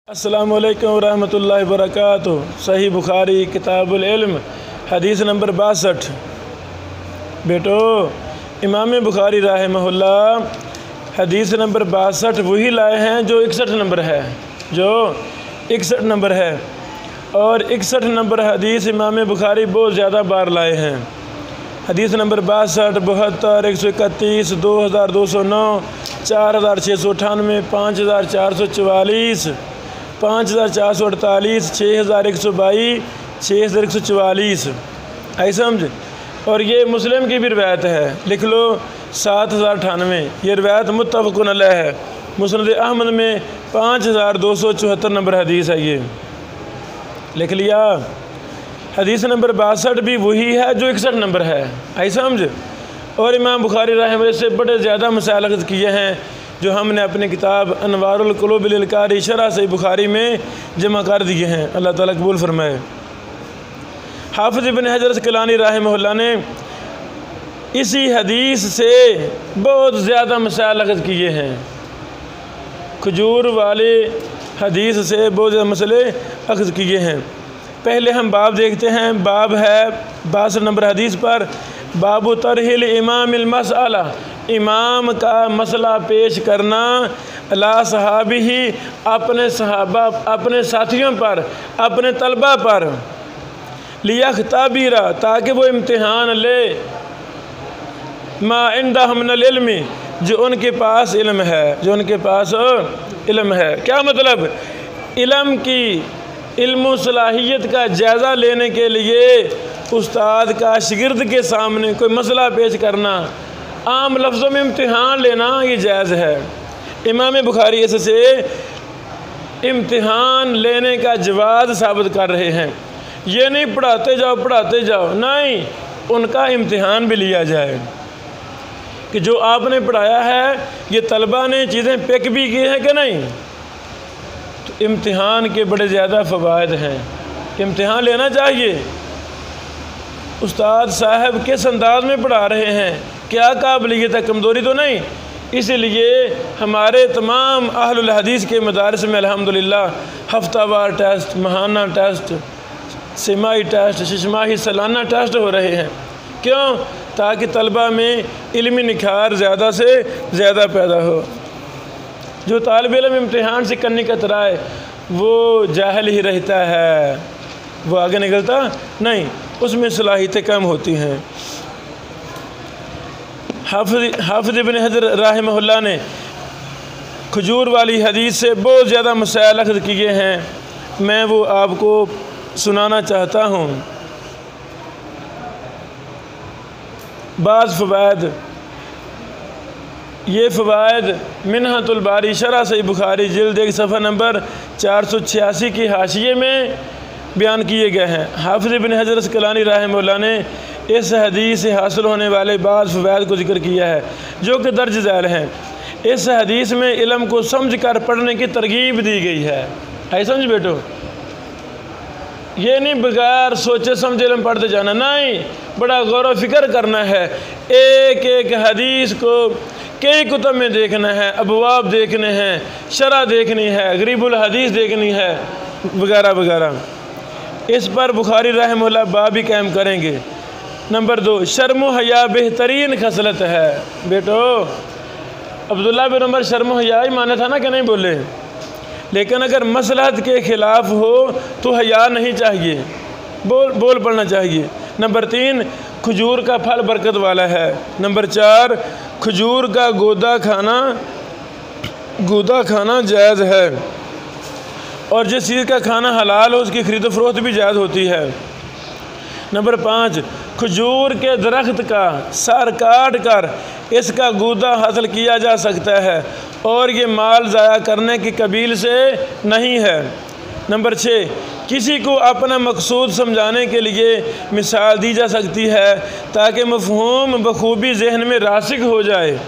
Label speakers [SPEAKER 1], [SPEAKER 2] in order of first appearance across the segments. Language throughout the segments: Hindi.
[SPEAKER 1] अस्सलामुअलैकुम वरहमतुल्लाहि वबरकातुहू। सही बुखारी किताबुल इल्म हदीस नंबर 62। बेटो, इमाम बुखारी रहमहुल्लाह हदीस नंबर 62 वही लाए हैं जो 61 नंबर है, जो 61 नंबर है। और 61 नंबर हदीस इमाम बुखारी बहुत ज़्यादा बार लाए हैं। हदीस नंबर 62, 72, 131, 2209, 4698, 5444, 5448, 6122, 6144। आई समझ। और ये मुस्लिम की भी रिवायत है, लिख लो 7098। ये रिवायत मुत्तफ़क़ुन अलैह है। मुस्नद अहमद में 5274 नंबर हदीस है, ये लिख लिया। हदीस नंबर 62 भी वही है जो 61 नंबर है। आई समझ। और इमाम बुखारी रहमहुल्लाह से बड़े ज़्यादा मसाइल अख़ज़ किए हैं जो हमने अपनी किताब अनवारुल क़ुलूब लिल कारी शरह सही बुखारी में जमा कर दिए हैं। अल्लाह ताला कबूल फरमाए। हाफ़िज़ इब्न हजर अस्क़लानी रहमहुल्लाह ने इसी हदीस से बहुत ज़्यादा मसाइल अख़ज़ किए हैं। खजूर वाले हदीस से बहुत ज़्यादा मसले अख़ज़ किए हैं। पहले हम बाब देखते हैं। बाब है 62 नंबर हदीस पर, बाबु तरहिल इमामिल मसअला, इमाम का मसला पेश करना अला सहाबी ही, अपने सहाबा, अपने साथियों पर, अपने तलबा पर, लियख्ताबिरा, ताकि वो इम्तिहान ले, मा इंदहुम मिनल इल्मी, जो उनके पास इल्म है, जो उनके पास इल्म है। क्या मतलब? इल्म की इल्म सलाहियत का जायज़ा लेने के लिए उस्ताद का शागिर्द के सामने कोई मसला पेश करना, आम लफ्ज़ों में इम्तिहान लेना, ये जायज़ है। इमाम बुखारी इससे इम्तिहान लेने का जवाज़ साबित कर रहे हैं। ये नहीं पढ़ाते जाओ, नहीं, उनका इम्तिहान भी लिया जाए कि जो आपने पढ़ाया है ये तलबा ने चीज़ें पिक भी की हैं कि नहीं। तो इम्तिहान के बड़े ज़्यादा फ़वाइद हैं, इम्तिहान लेना चाहिए। उस्ताद साहब किस अंदाज में पढ़ा रहे हैं, क्या काबिलियत है, कमज़ोरी तो नहीं। इसलिए हमारे तमाम अहलुल हदीस के मदारिस में अल्हम्दुलिल्लाह हफ्तावार टेस्ट, माहाना टेस्ट, सिमाही टेस्ट, शिशमाही सालाना टेस्ट हो रहे हैं। क्यों? ताकि तलबा में इल्मी निखार ज़्यादा से ज़्यादा पैदा हो। जो तालिब इल्म इम्तिहान से करने का तराए वो जाहिल ही रहता है, वो आगे निकलता नहीं, उसमें सलाहियतें कम होती हैं। हाफ़िज़ इब्न हजर रहमहुल्लाह ने खजूर वाली हदीस से बहुत ज़्यादा मसाइल अख़ज़ किए हैं। मैं वो आपको सुनाना चाहता हूँ। बाज़ फ़वाइद, ये फ़वाइद मिन्हतुल बारी शरह सही बुखारी जिल्द 1 सफ़ा नंबर 486 की हाशिये में बयान किए गए हैं। हाफ़िज़ इब्न हजर अस्क़लानी रहमहुल्लाह ने इस हदीस से हासिल होने वाले बाज़ फ़वाइद को ज़िक्र किया है जो कि दर्ज झैल हैं। इस हदीस में इल्म को समझ कर पढ़ने की तरगीब दी गई है। ऐसा समझ बेटो, ये नहीं बगैर सोचे समझे इल्म पढ़ते जाना, नहीं, बड़ा गौर व फिक्र करना है। एक एक हदीस को कई कुतुब में देखना है, अबवाब देखने हैं, शरह देखनी है, गरीबुल हदीस देखनी है, वगैरह वगैरह। इस पर बुखारी रहमहुल्लाह बाब भी कायम करेंगे। नंबर 2, शर्म हया बेहतरीन खसलत है। बेटो, अब्दुल्लाह बिन उमर शर्म हया ही माना था ना कि नहीं बोले, लेकिन अगर मसलहत के ख़िलाफ़ हो तो हया नहीं चाहिए, बोल पड़ना चाहिए। नंबर 3, खजूर का फल बरकत वाला है। नंबर 4, खजूर का गूदा खाना जायज़ है, और जिस चीज़ का खाना हलाल हो उसकी खरीद फरोख्त भी जायज़ होती है। नंबर 5, खजूर के दरख्त का सर काट कर इसका गूदा हासिल किया जा सकता है और ये माल ज़ाया करने की कबील से नहीं है। नंबर 6, किसी को अपना मकसूद समझाने के लिए मिसाल दी जा सकती है ताकि मफ़हूम बखूबी जहन में रासिख हो जाए।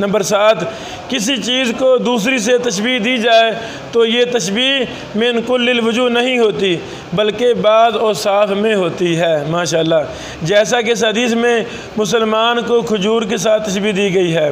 [SPEAKER 1] नंबर 7, किसी चीज़ को दूसरी से तशबीह दी जाए तो ये तशबीह मिन कुल्लिल वजूह नहीं होती बल्कि बाज़ और साफ़ में होती है। माशाअल्लाह, जैसा कि इस हदीस में मुसलमान को खजूर के साथ तशबीह दी गई है।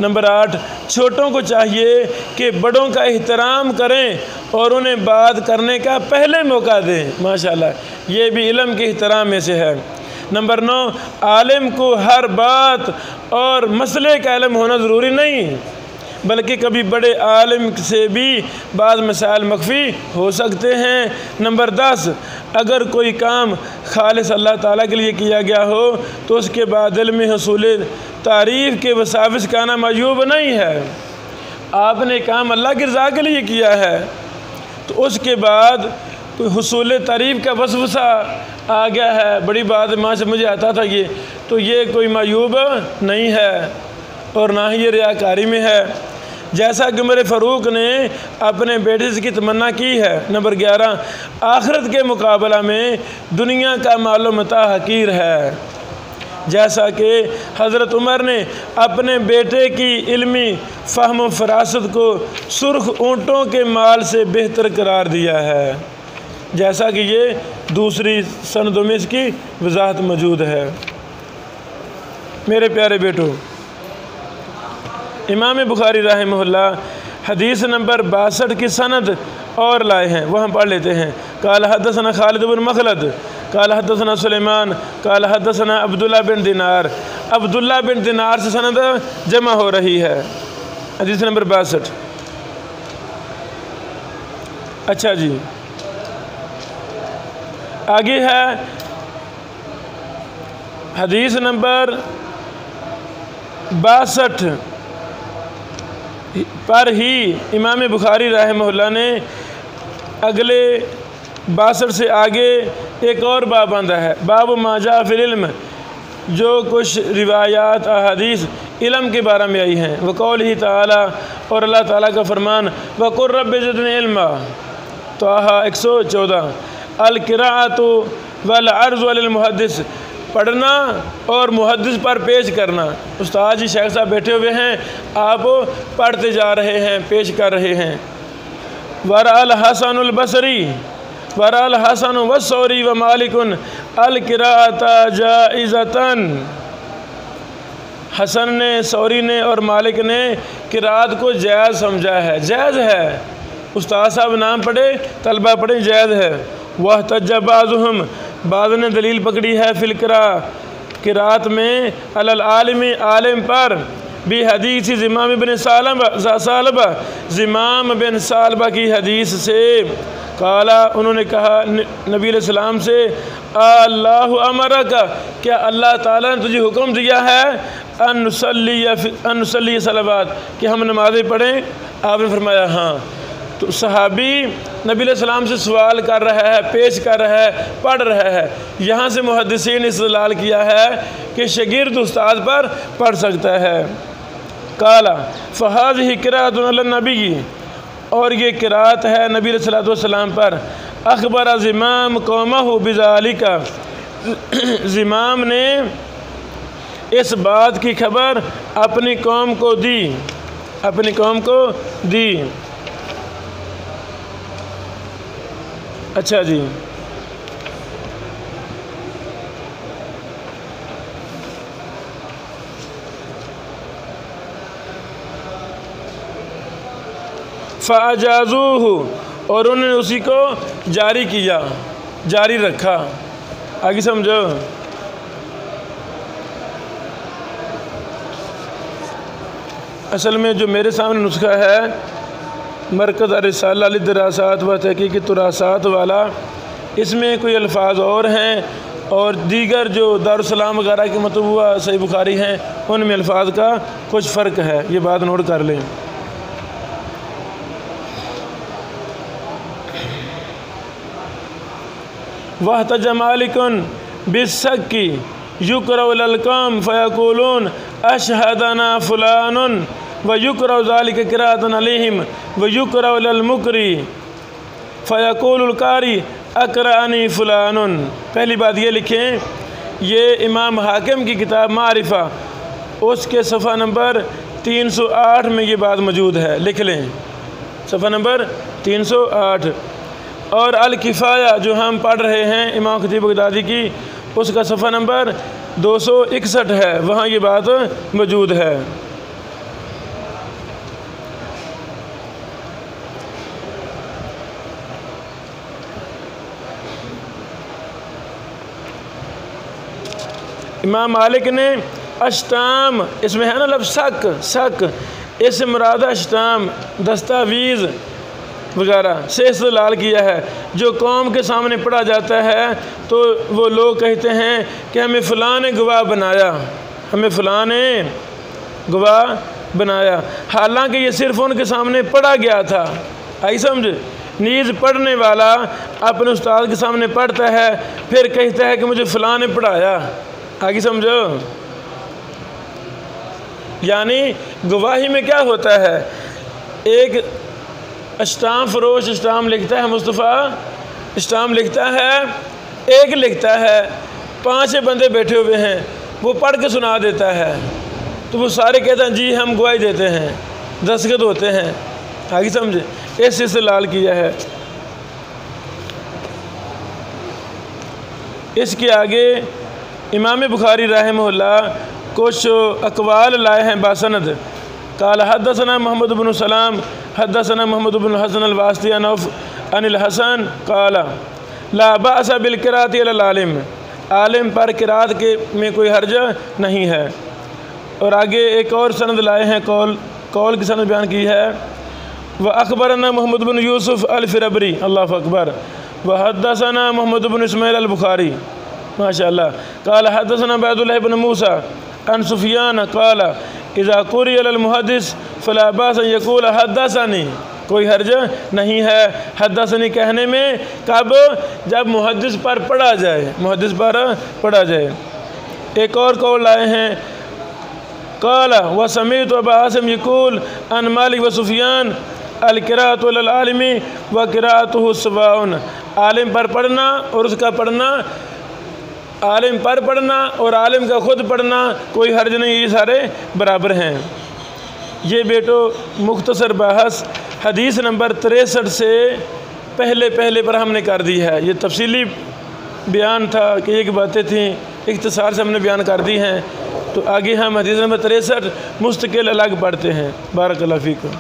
[SPEAKER 1] नंबर 8, छोटों को चाहिए कि बड़ों का एहतराम करें और उन्हें बात करने का पहले मौका दें। माशाल्लाह, ये भी इल्म के एहतराम में से है। नंबर 9, आलिम को हर बात और मसले का इल्म होना ज़रूरी नहीं, बल्कि कभी बड़े आलिम से भी बाज़ मसाइल मख्फी हो सकते हैं। नंबर 10, अगर कोई काम खालिस अल्लाह ताला के लिए किया गया हो तो उसके बाद इल्म हसूल तारीफ़ के वसाविस का ना मयूब नहीं है। आपने काम अल्लाह की रज़ा के लिए किया है तो उसके बाद कोई हसूल तारीफ़ का वसवसा आ गया है, बड़ी बात माँ से मुझे आता था ये, तो ये कोई मयूब नहीं है और ना ही ये रियाकारी में है, जैसा कि उमर फ़ारूक ने अपने बेटे से की तमन्ना की है। नंबर 11, आखिरत के मुकाबला में दुनिया का मालो मता हकीर है, जैसा कि हज़रत उमर ने अपने बेटे की इल्मी फ़हम व फ़रासत को सुर्ख ऊँटों के माल से बेहतर करार दिया है, जैसा कि ये दूसरी सनदों में इसकी वजाहत मौजूद है। मेरे प्यारे बेटो, इमाम बुखारी रहमहुल्लाह हदीस नंबर 62 की सनद और लाए हैं, वह हम पढ़ लेते हैं। काल हदसना खालिद बिन मखलद काल हदसना सुलेमान काल हदसना अब्दुल्ला बिन दिनार। अब्दुल्ला बिन दिनार से सनद जमा हो रही है। हदीस नंबर 62। अच्छा जी, आगे है हदीस नंबर 62 पर ही इमाम बुखारी रहमहुल्लाह ने अगले 62 से आगे एक और बाब बांधा है, बाब माजा फिल इल्म, जो कुछ रिवायात अहादीस इल्म के बारे में आई हैं। वक़ौल ही ताला, और अल्लाह ताला का फरमान, वक़ुर रब्बि ज़िदनी इल्मा, ताहा 114। अल क़िराअतु वल अर्ज़ वलिल मुहद्दिस, पढ़ना और मुहद्दिस पर पेश करना। उस्ताद जी शेख साहब बैठे हुए हैं, आप पढ़ते जा रहे हैं, पेश कर रहे हैं। वरअल हसनुल बसरी वरअल हसन वस्सौरी व मालिकुन अल क़िराअता जाइज़तन। हसन ने, सौरी ने और मालिक ने क़िराअत को जायज़ समझा है, जायज़ है। उस्ताद साहब नाम पढ़े, तलबा पढ़े, जायज़ है। वह तजबाज़ुहम, बाद ने दलील पकड़ी है फ़िलकरा, क़िराअत में, अलल आलिमी, आलिम पर, भी हदीस ज़िमाम बिन सालबा, ज़िमाम बिन सालबा की हदीस से। काला, उन्होंने कहा नबी अलैहिस्सलाम से, अल्लाहु अमरका, क्या अल्लाह ताला ने तुझे हुक्म दिया है अनुसल्ली सलावात, कि हम नमाज़ें पढ़ें? आपने फरमाया हाँ। तो सहाबी नबी अलैहिस्सलाम से सवाल कर रहा है, पेश कर रहा है, पढ़ रहा है। यहाँ से मुहद्दिसीन ने इस्तेदलाल किया है कि शागिर्द उस्ताद पर पढ़ सकता है। काला फ़हाज़िही क़िराअतुन अलन नबी, और ये क़िराअत है नबी अलैहिस्सलातु वस्सलाम पर। अख़बरा ज़िमाम कौमहु बिज़ालिका, ज़िमाम ने इस बात की खबर अपनी कौम को दी, अपनी कौम को दी। अच्छा जी, फ़अजाज़ूहु, और उन्होंने उसी को जारी किया, जारी रखा। आगे समझो। असल में जो मेरे सामने नुस्खा है मरकज़ अर-रिसाला लिद्दरासात व तहक़ीक़ तुरासात वाला, इसमें कोई अल्फाज और हैं और दीगर जो दारुस्सलाम वगैरह के मतबूआ सही बुखारी हैं उनमें अल्फाज का कुछ फ़र्क है, ये बात नोट कर लें। वह तजमालिकुन बिस्सक्की युकरउलकम फ़यक़ूलून अशहदना फ़ुलानुन व युकरउ ज़ालिका क़िराअतन अलैहिम व युकरउल मुक़री फ़यक़ूलुल कारी अक़रअनी फ़ुलानुन। पहली बात ये लिखें, ये इमाम हाकिम की किताब मारिफ़ा, उसके सफ़ा नंबर 308 में ये बात मौजूद है, लिख लें, सफ़ा नंबर 308। और अल किफ़ाया जो हम पढ़ रहे हैं इमाम खतीब बगदादी की, उसका सफ़ा नंबर 261 है, वहाँ ये बात मौजूद है। इमाम मालिक ने अष्टाम, इसमें है ना लफ्ज़ शक, इससे मुराद अष्टाम दस्तावीज़ वगैरह से इस्तेलाल किया है। जो कौम के सामने पढ़ा जाता है तो वो लोग कहते हैं कि हमें फ़लाँ ने गवाह बनाया, हमें फ़लाँ ने गवाह बनाया, हालांकि ये सिर्फ़ उनके सामने पढ़ा गया था। आई समझ। नीज़ पढ़ने वाला अपने उस्ताद के सामने पढ़ता है, फिर कहता है कि मुझे फ़लाँ ने पढ़ाया। आगे समझो। यानी गवाही में क्या होता है, एक स्टाम्प फरोश स्टाम्प लिखता है, मुस्तफ़ा स्टाम्प लिखता है, एक लिखता है, 5 बंदे बैठे हुए हैं, वो पढ़ के सुना देता है, तो वो सारे कहते हैं जी हम गवाही देते हैं, दस्तखत होते हैं। आगे समझे। इससे लाल किया है। इसके आगे इमाम बुखारी रहमहुल्लाह कुछ अक़वाल लाए हैं बासनद। काल हद्दसना मोहम्मद बिन सलाम हद्दसना मोहम्मद बिन हसन अल-वास्ती अनिल हसन काला ला बास बिल किरात अल आलिम, आलिम पर किरात के में कोई हर्ज नहीं है। और आगे एक और सनद लाए हैं, कौल की सनद बयान की है। व अखबरना मोहम्मद बिन यूसुफ अल-फिरबरी, अल्लाह अकबर, व हद्दसना मोहम्मद बिन इस्माइल अल-बुखारी, माशाअल्लाह, काल हद्दसना उबैदुल्लाह बिन मूसा अन सुफियान काला इज़ा कुरिया अल मुहद्दिस फला बास यक़ूल हद्दसनी, कोई हर्ज नहीं है हद्दसनी कहने में, कब, जब मुहद्दिस पर पढ़ा जाए, मुहद्दिस पर पढ़ा जाए। एक और कौल लाए हैं, काला व समीत अबा आसिम यक़ूल अन मालिक व सुफियान अल किराअतु अल आलिमी व किराअतुहु सवाउन, आलिम पर पढ़ना और उसका पढ़ना, आलिम पर पढ़ना और आलिम का ख़ुद पढ़ना कोई हर्ज नहीं, ये सारे बराबर हैं। ये बेटो मुख्तसर बहस हदीस नंबर 63 से पहले पर हमने कर दी है। ये तफसीली बयान था कि एक बातें थीं, इख्तिसार से हमने बयान कर दी हैं। तो आगे हम हदीस नंबर 63 मुस्तकिल अलग पढ़ते हैं। बारकल्लाहु फीकुम।